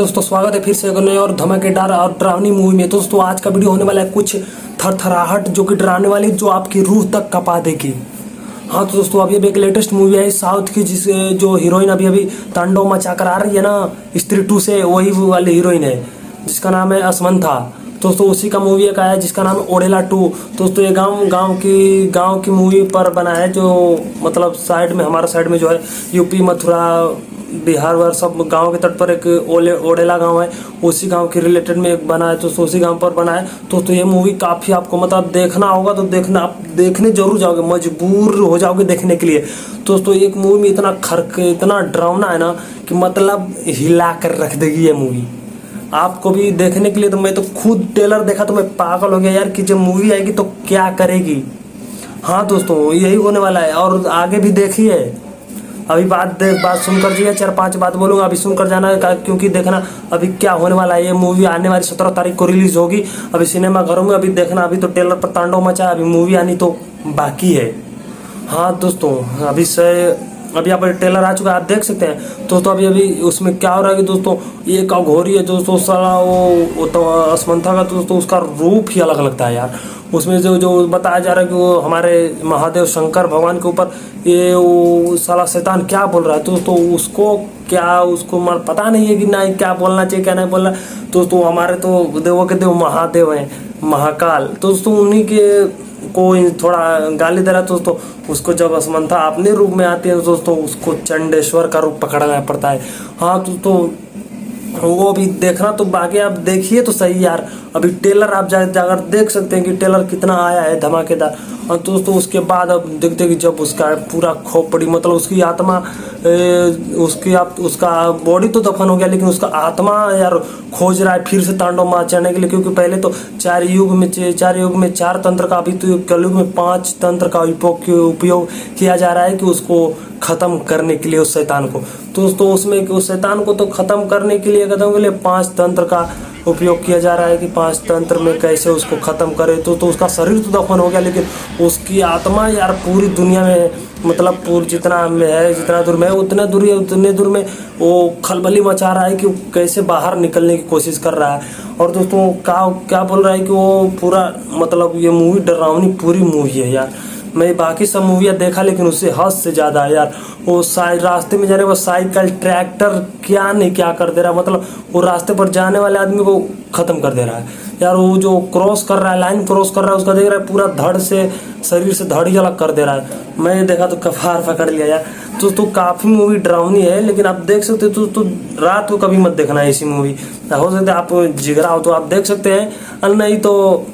Hello दोस्तों, स्वागत है फिर से एक नए और धमाकेदार और डरावनी मूवी में। दोस्तों आज का वीडियो होने वाला है कुछ थरथराहट जो कि डराने वाली, जो आपकी रूह तक कपा देगी। हाँ तो दोस्तों अभी एक लेटेस्ट मूवी है साउथ की, जिस जो हीरोइन अभी अभी तांडव मचा कर आ रही है ना स्त्री 2 से, वही वाली हीरोइन है जिसका नाम है असमंथा। दोस्तों उसी का मूवी एक आया है जिसका नाम ओडेला 2। दोस्तों ये गांव की मूवी पर बना है, जो मतलब साइड में हमारा साइड में जो है यूपी, मथुरा, बिहार व सब गांव के तट पर एक ओडेला गांव है, उसी गांव के रिलेटेड में एक बना है। तो उसी गांव पर बना है। तो ये मूवी काफ़ी आपको मतलब देखना होगा, तो आप देखने जरूर जाओगे, मजबूर हो जाओगे देखने के लिए। दोस्तों एक मूवी में इतना डरावना है ना कि मतलब हिला कर रख देगी ये मूवी आपको भी देखने के लिए। तो मैं तो खुद ट्रेलर देखा तो मैं पागल हो गया यार कि जब मूवी आएगी तो क्या करेगी। हाँ दोस्तों यही होने वाला है, और आगे भी देखिए। अभी बात सुनकर जाइए, 4-5 बात बोलूँगा, अभी सुनकर जाना, क्योंकि देखना अभी क्या होने वाला है। ये मूवी आने वाली 17 तारीख को रिलीज होगी अभी सिनेमा घरों में। अभी देखना, अभी तो ट्रेलर पर तांडव मचा है, अभी मूवी आनी तो बाकी है। हाँ दोस्तों अभी आप ट्रेलर आ चुका है, आप देख सकते हैं। तो अभी उसमें क्या हो रहा है कि दोस्तों एक अघोरी है दोस्तों, साला वो तो असमंथा का दोस्तों उसका रूप ही अलग लगता है यार। उसमें जो बताया जा रहा है कि वो हमारे महादेव शंकर भगवान के ऊपर ये वो साला शैतान क्या बोल रहा है दोस्तों, उसको पता नहीं है कि ना क्या बोलना चाहिए क्या नहीं बोलना। दोस्तों हमारे तो देवों के देव महादेव हैं, महाकाल। दोस्तों उन्हीं के को थोड़ा गाली दे रहा है दोस्तों। उसको जब असमंथा अपने रूप में आती है दोस्तों, उसको चंडेश्वर का रूप पकड़ना पड़ता है। हाँ दोस्तों वो भी देखना, तो बाकी आप देखिए तो सही यार। अभी ट्रेलर आप जाकर देख सकते हैं कि ट्रेलर कितना आया है धमाकेदार। और दोस्तों उसके बाद अब देखते कि जब उसका पूरा खोपड़ी मतलब उसकी आत्मा उसका बॉडी तो दफन हो गया, लेकिन उसका आत्मा यार खोज रहा है फिर से तांडव मचाने के लिए। क्योंकि पहले तो चार युग में 4 तंत्र का, अभी तो कलयुग में 5 तंत्र का उपयोग किया जा रहा है कि उसको खत्म करने के लिए उस शैतान को। दोस्तों उसमें उस शैतान को तो खत्म करने के लिए 5 तंत्र का उपयोग किया जा रहा है कि 5 तंत्र में कैसे उसको खत्म करे। तो उसका शरीर तो दफन हो गया, लेकिन उसकी आत्मा यार पूरी दुनिया में मतलब जितना दूर में है उतने दूर में वो खलबली मचा रहा है कि वो कैसे बाहर निकलने की कोशिश कर रहा है। और दोस्तों क्या बोल रहा है कि वो पूरा मतलब ये मूवी डरावनी पूरी मूवी है यार। मैं बाकी सब मूवियाँ देखा, लेकिन उससे हद से ज़्यादा है यार। वो रास्ते में जा रहे वो साइकिल ट्रैक्टर क्या कर दे रहा है, मतलब वो रास्ते पर जाने वाले आदमी को ख़त्म कर दे रहा है यार। वो जो क्रॉस कर रहा है, लाइन क्रॉस कर रहा है, उसका देख रहा है पूरा धड़ से शरीर से धड़ ही अलग कर दे रहा है। मैंने देखा तो कफार पकड़ लिया यार। तो काफ़ी मूवी डरावनी है, लेकिन आप देख सकते हो। तो रात को कभी मत देखना ऐसी मूवी। हो सकता है आप जिगरा हो तो आप देख सकते हैं, और नहीं तो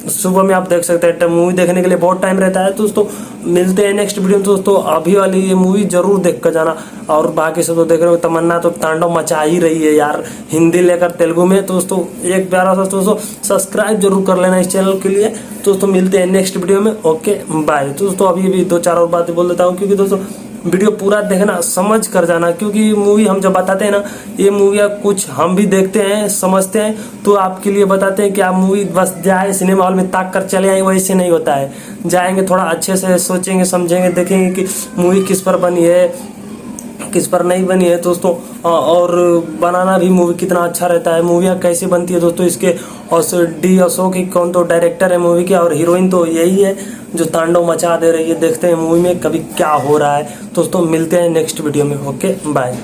सुबह में आप देख सकते हैं। मूवी देखने के लिए बहुत टाइम रहता है। तो दोस्तों मिलते हैं नेक्स्ट वीडियो में। दोस्तों अभी वाली ये मूवी जरूर देख कर जाना, और बाकी से तो देख रहे हो तमन्ना तो तांडव मचा ही रही है यार, हिंदी लेकर तेलुगु में। तो दोस्तों एक प्यारा सा दोस्तों सब्सक्राइब जरूर कर लेना इस चैनल के लिए। दोस्तों मिलते हैं नेक्स्ट वीडियो में, ओके बाय। दोस्तों अभी 2-4 और बातें बोल देता हूँ, क्योंकि दोस्तों वीडियो पूरा देखना, समझ कर जाना। क्योंकि मूवी हम जब बताते हैं ना, ये मूवियाँ कुछ हम भी देखते हैं समझते हैं, तो आपके लिए बताते हैं कि आप मूवी बस जाए सिनेमा हॉल में ताक कर चले आए, वैसे नहीं होता है। जाएंगे थोड़ा अच्छे से सोचेंगे समझेंगे, देखेंगे कि मूवी किस पर बनी है किस पर नहीं बनी है दोस्तों, और बनाना भी मूवी कितना अच्छा रहता है, मूवियाँ कैसे बनती है दोस्तों। इसके अशोक ही कौन तो डायरेक्टर है मूवी के, और हीरोइन तो यही है जो तांडव मचा दे रही है। देखते हैं मूवी में कभी क्या हो रहा है दोस्तों। मिलते हैं नेक्स्ट वीडियो में, ओके बाय।